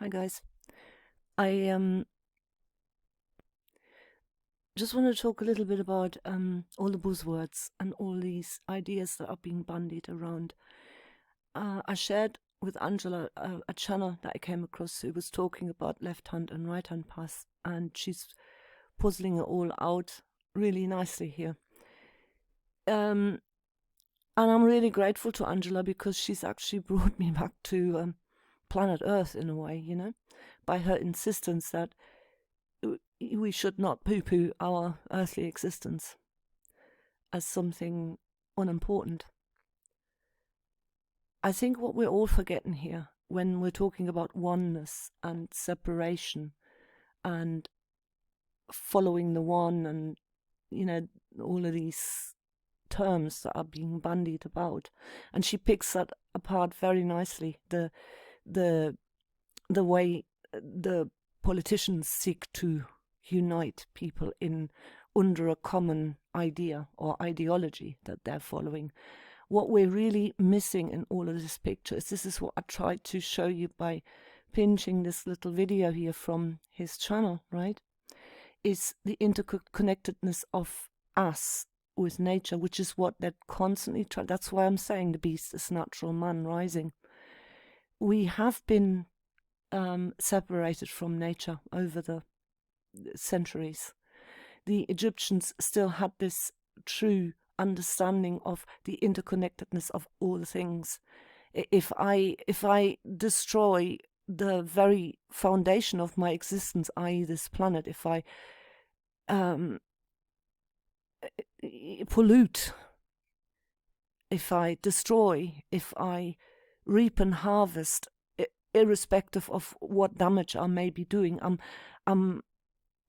Hi guys. I just want to talk a little bit about all the buzzwords and all these ideas that are being bandied around. I shared with Angela a channel that I came across who was talking about left hand and right hand paths, and she's puzzling it all out really nicely here. And I'm really grateful to Angela because she's actually brought me back to planet Earth in a way, you know, by her insistence that we should not poo-poo our earthly existence as something unimportant. I think what we're all forgetting here when we're talking about oneness and separation and following the one and, you know, all of these terms that are being bandied about, and she picks that apart very nicely, the way the politicians seek to unite people in under a common idea or ideology that they're following. What we're really missing in all of this picture is, this is what I tried to show you by pinching this little video here from his channel, right? Is the interconnectedness of us with nature, which is what they're constantly trying. That's why I'm saying the beast is natural, man rising. We have been separated from nature over the centuries. The Egyptians still had this true understanding of the interconnectedness of all things. If I destroy the very foundation of my existence, i.e. this planet, if I pollute, if I destroy, if I reap and harvest, irrespective of what damage I may be doing, I'm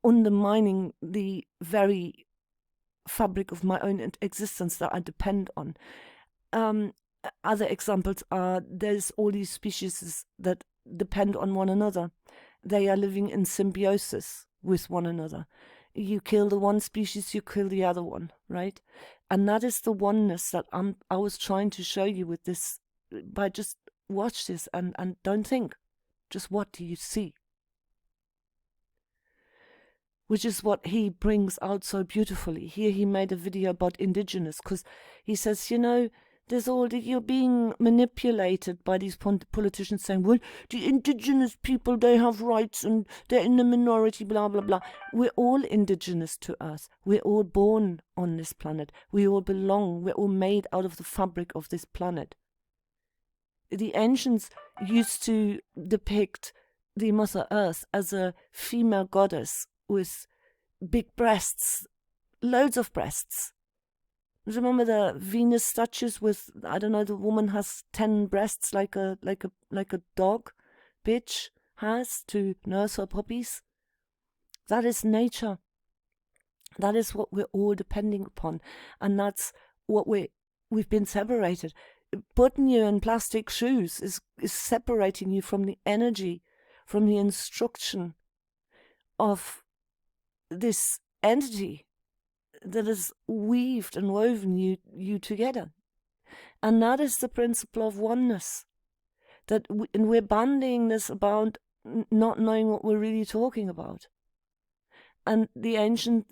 undermining the very fabric of my own existence that I depend on. Other examples are, there's all these species that depend on one another. They are living in symbiosis with one another. You kill the one species, you kill the other one, right? And that is the oneness that I was trying to show you with this, by just watch this and don't think. Just what do you see? Which is what he brings out so beautifully. Here he made a video about indigenous, because he says, you know, there's all that you're being manipulated by these politicians saying, well, the indigenous people, they have rights and they're in the minority, blah, blah, blah. We're all indigenous to Earth. We're all born on this planet. We all belong. We're all made out of the fabric of this planet. The ancients used to depict the Mother Earth as a female goddess with big breasts, loads of breasts. Remember the Venus statues with, I don't know, the woman has 10 breasts like a dog bitch has to nurse her puppies. That is nature. That is what we're all depending upon, and that's what we've been separated. Putting you in plastic shoes is separating you from the energy, from the instruction of this entity that has weaved and woven you together. And that is the principle of oneness. And we're bandying this about not knowing what we're really talking about. And the ancient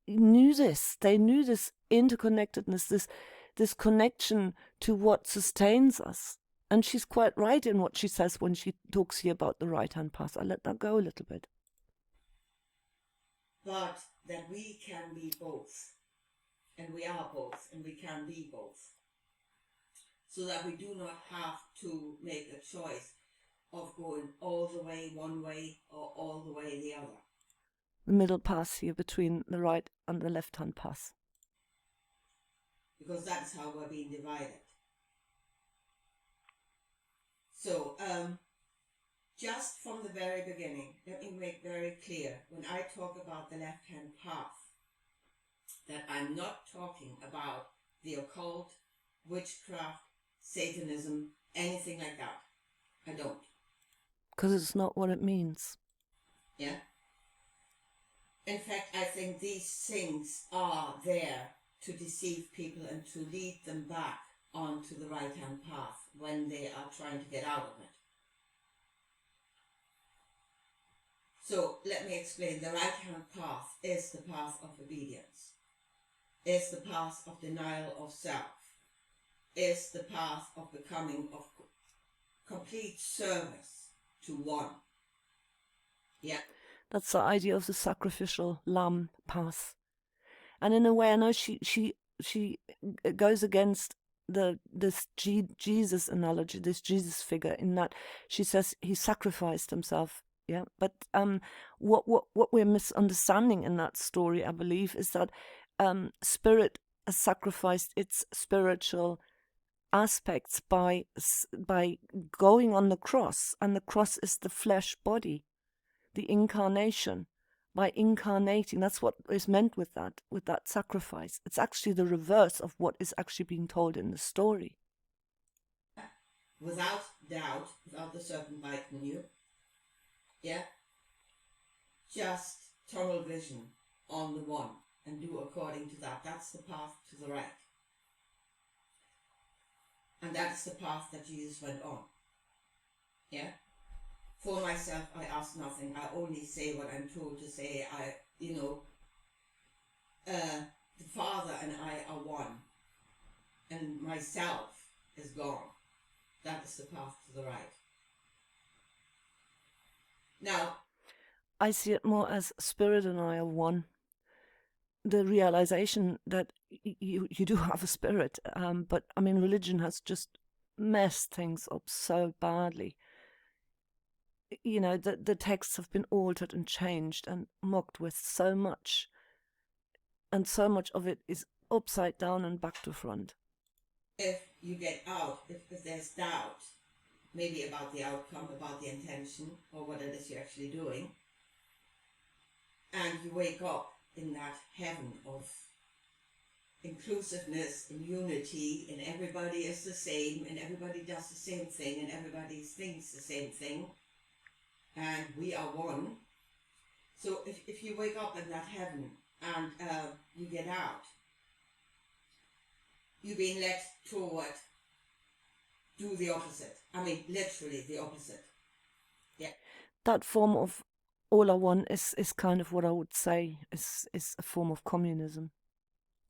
knew this. They knew this interconnectedness, this connection to what sustains us. And she's quite right in what she says when she talks here about the right-hand path. I'll let that go a little bit. But that we can be both, and we are both, and we can be both, so that we do not have to make a choice of going all the way one way or all the way the other. The middle path here between the right and the left-hand path. Because that's how we're being divided. So, just from the very beginning, let me make very clear, when I talk about the left-hand path, that I'm not talking about the occult, witchcraft, Satanism, anything like that. I don't. Because it's not what it means. Yeah? In fact, I think these things are there to deceive people and to lead them back onto the right-hand path when they are trying to get out of it. So let me explain. The right-hand path is the path of obedience, is the path of denial of self, is the path of becoming of complete service to one. Yeah. That's the idea of the sacrificial lamb path. And in a way, I know she goes against this Jesus analogy, this Jesus figure, in that she says he sacrificed himself. Yeah, but what we're misunderstanding in that story, I believe, is that spirit has sacrificed its spiritual aspects by going on the cross, and the cross is the flesh body, the incarnation. By incarnating, that's what is meant with that sacrifice. It's actually the reverse of what is actually being told in the story. Without doubt, without the serpent biting you, yeah, just tunnel vision on the one and do according to that. That's the path to the right. And that's the path that Jesus went on. Yeah? For myself, I ask nothing. I only say what I'm told to say. The Father and I are one. And myself is gone. That is the path to the right. Now, I see it more as spirit and I are one. The realization that you do have a spirit, but I mean, religion has just messed things up so badly. You know, the texts have been altered and changed and mocked with so much, and so much of it is upside down and back to front. If you get out, if there's doubt, maybe about the outcome, about the intention, or what it is you're actually doing, and you wake up in that heaven of inclusiveness and unity, and everybody is the same, and everybody does the same thing, and everybody thinks the same thing, and we are one. So if you wake up in that heaven and you get out, you've been led toward do the opposite. I mean, literally the opposite. Yeah. That form of all are one is kind of what I would say is a form of communism,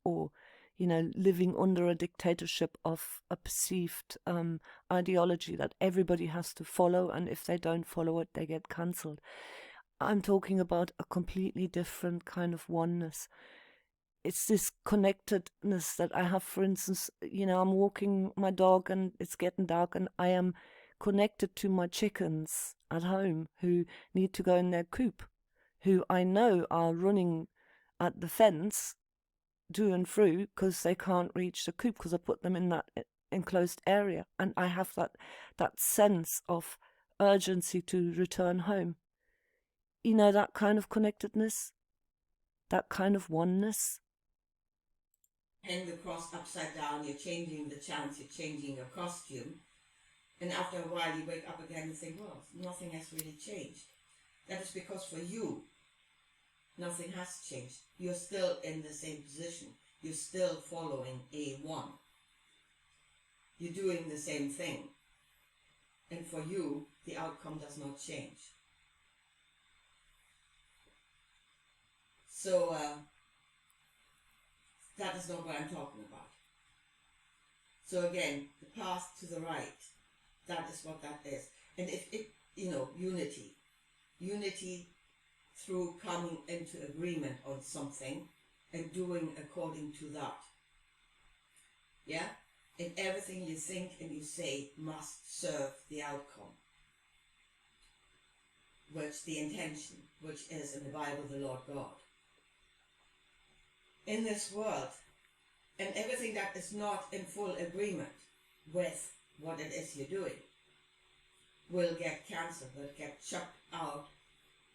or, you know, living under a dictatorship of a perceived ideology that everybody has to follow, and if they don't follow it, they get cancelled. I'm talking about a completely different kind of oneness. It's this connectedness that I have. For instance, you know, I'm walking my dog and it's getting dark, and I am connected to my chickens at home who need to go in their coop, who I know are running at the fence to and through because they can't reach the coop because I put them in that enclosed area, and I have that sense of urgency to return home. You know, that kind of connectedness, that kind of oneness. Hang the cross upside down, you're changing the chants, you're changing your costume, and after a while you wake up again and think, well, nothing has really changed. That is because for you, nothing has changed. You're still in the same position. You're still following A1. You're doing the same thing. And for you, the outcome does not change. So, that is not what I'm talking about. So again, the path to the right, that is what that is. And if it, you know, unity through coming into agreement on something and doing according to that. Yeah? And everything you think and you say must serve the outcome, which the intention, which is in the Bible the Lord God. In this world, and everything that is not in full agreement with what it is you're doing will get cancelled, will get chucked out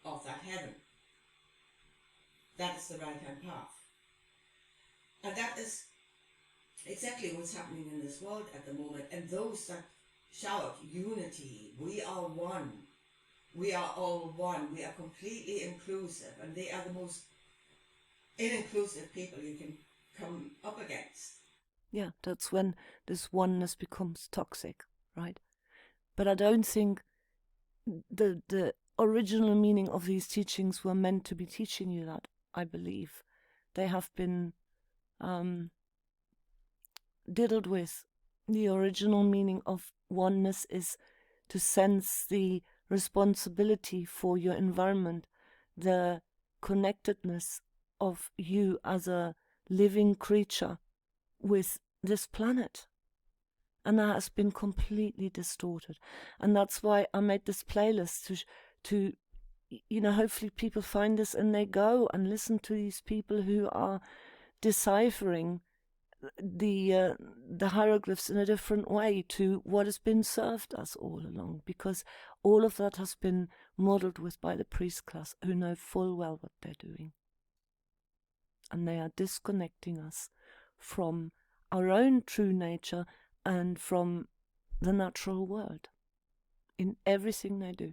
of that heaven. That is the right-hand path. And that is exactly what's happening in this world at the moment. And those that shout unity, we are one, we are all one, we are completely inclusive, and they are the most inclusive people you can come up against. Yeah, that's when this oneness becomes toxic, right? But I don't think the original meaning of these teachings were meant to be teaching you that, I believe. They have been diddled with. The original meaning of oneness is to sense the responsibility for your environment, the connectedness of you as a living creature with this planet. And that has been completely distorted. And that's why I made this playlist to hopefully people find this and they go and listen to these people who are deciphering the hieroglyphs in a different way to what has been served us all along, because all of that has been modeled with by the priest class who know full well what they're doing. And they are disconnecting us from our own true nature and from the natural world in everything they do.